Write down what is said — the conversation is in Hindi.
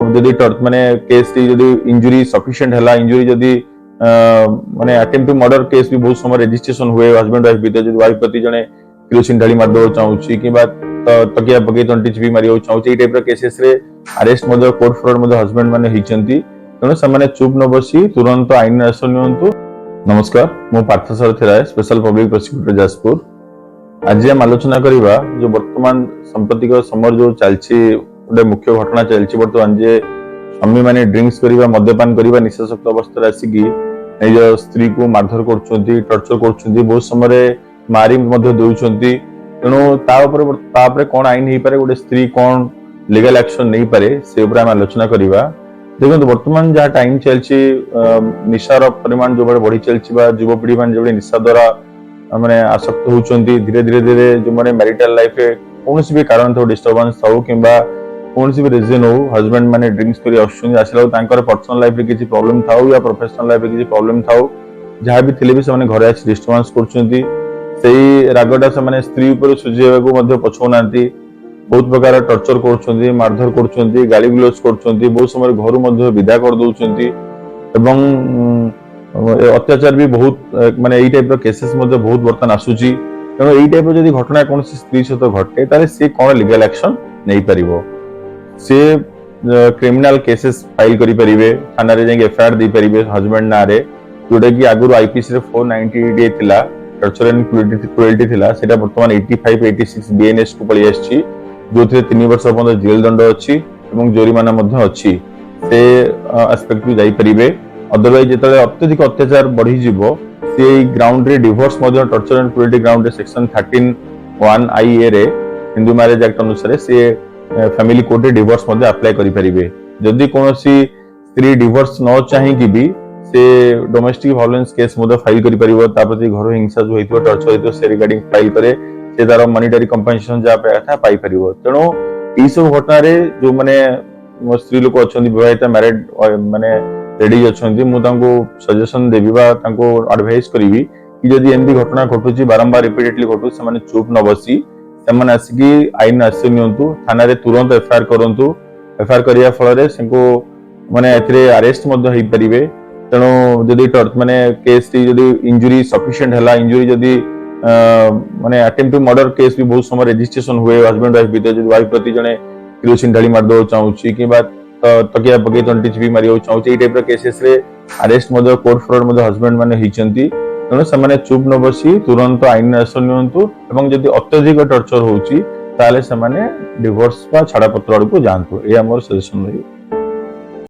जदि माने केस जदि इंजुरी सफिशिएंट हला इंजुरी जदि माने अटेम्प्ट टू मर्डर केस भी बहुत समय रजिस्ट्रेशन हुए हस्बैंड वाइफ भीतर जदि वाइफ प्रति जने किरोसिन ढाली मार दो चाहूची किबा तकिया पके तंटी चिपी मारियो चाहूची ए टाइप रो केसेस रे अरेस्ट मदो कोर्ट फ्रॉड मदो हस्बैंड माने हिचंती तनो समाने चुप न बसी तुरंत आईन एक्शन नियंतु। नमस्कार मो पार्थ सारथी राय स्पेशल पब्लिक प्रोसिक्यूटर जाजपुर। आज हम आलोचना करिबा जो वर्तमान सांप्रतिक समय जो चलछि गोटे मुख्य घटना चलछि वर्तमान जे स्वामी माने ड्रिंक्स करिबा मद्यपान करिबा निशाशक्त अवस्था आसिकी निज स्त्री को मारधर करछंती टॉर्चर करछंती बहुत समय मारी मध्य देउछंती तेणु तापर कोन आईन हे पारे गोटे स्त्री कोन लीगल एक्शन नहीं पारे से ऊपर हम आलोचना करिबा। देखो वर्तमान जहाँ टाइम चलछि निशार परिमाण जो बड़े बढ़ी चलछि बा युवपीढ़ी मान जो निशा द्वारा माने आसक्त होउछंती धीरे धीरे धीरे जो माने मैरिटल लाइफ रे कोनोसी भी कारण थो डिस्टर्बेंस थाउ किबा कोनोसी भी रीजन हो हस्बैंड माने ड्रिंक्स करी आछुछंती आसिला तांकर पर्सनल लाइफ रे किछि प्रॉब्लम थाउ या प्रोफेशनल लाइफ रे किछि प्रॉब्लम थाउ जहाँ भी थिले भी से माने घरे आछि डिस्टर्बेंस करछंती सेही रागटा से माने स्त्री ऊपर सुझेवा को मध्य पछौनांती बहुत प्रकार टॉर्चर करछंती मारधर करछंती गाली गुलज करछंती बहुत समय घर मध्य विदा कर दउछंती एवं अत्याचार भी बहुत माने एई टाइप रो केसेस मध्य बहुत बर्तन आसुची तेणु एई टाइप रो जदी घटना कोनसी स्त्री सहित घटे ताले से कोन लीगल एक्शन नै परिबो से क्रिमिनल केसेस फाइल करि परिबे थाना रे जाई एफआईआर दे परिबे हस्बैंड ना रे जोडे कि आगुर आईपीसी रे 498 थिला टॉर्चर एंड क्रुएल्टी थिला सेटा वर्तमान 85 86 बीएनएस को पळि आछि जो 3 वर्ष पर्यंत जेल दंड अच्छी एवं जोरिमाना मध्य अच्छी से एस्पेक्ट भी जाई परिबे। अदरवाइज जेतले अत्यधिक अत्याचार बढ़ी जिवो से ग्राउंड रे divorce Madhya torture and cruelty ground रे सेक्शन 13(1) IA रे हिंदू मैरिज एक्ट अनुसार से फैमिली कोर्ट रे डिवोर्स मध्य अप्लाई करि परिबे। जदि कोनोसी स्त्री डिवोर्स न चाहि कि भी से डोमेस्टिक वायलेंस केस मध्य फाइल करि परिबो ता प्रति घर हिंसा जो होइतो टॉर्चर होइतो से रिगार्डिंग फाइल करे से तार मॉनिटरी कंपनसेशन जा पाथा पाई परिबो। तेणु ई सब घटना रे जो माने स्त्री लोक अछंती विवाहिता मैरिड माने रेडी अछंती मु तांको सजेशन देबी बा तांको एडवाइस करिवि कि जदि एंदी घटना घटुची बारंबार रिपीटेडली घटु से माने चुप न बसी से माने आसिकी आईन एक्शन नियंतु थाना रे तुरंत एफआईआर करंतु एफआईआर करिया फल रे सेको माने एथरे अरेस्ट मध्य होई परिबे। तेणु जदि माने केस जदि इंजुरी सफिशिएंट हला इंजुरी जदि माने अटेम्प्ट टू मर्डर केस भी बहुत समय रजिस्ट्रेशन हुए हस्बैंड वाइफ भीतर जदि वाइफ प्रति जने किरोसिन ढाली मार दो चाहूची किबा तकिया पके तंटी चिपी मारियो चाहूची ए टाइप रो केसेस रे अरेस्ट मदो कोर्ट फ्रॉड मदो हस्बैंड माने हिचंती तेणु से माने चुप न बसी तुरंत आईन एक्शन नियंतु एवं जदि अत्यधिक टॉर्चर होउची ताले से माने डिवोर्स बा छाड़ा पत्र आड़ को जानतु ए हमर सजेशन रही।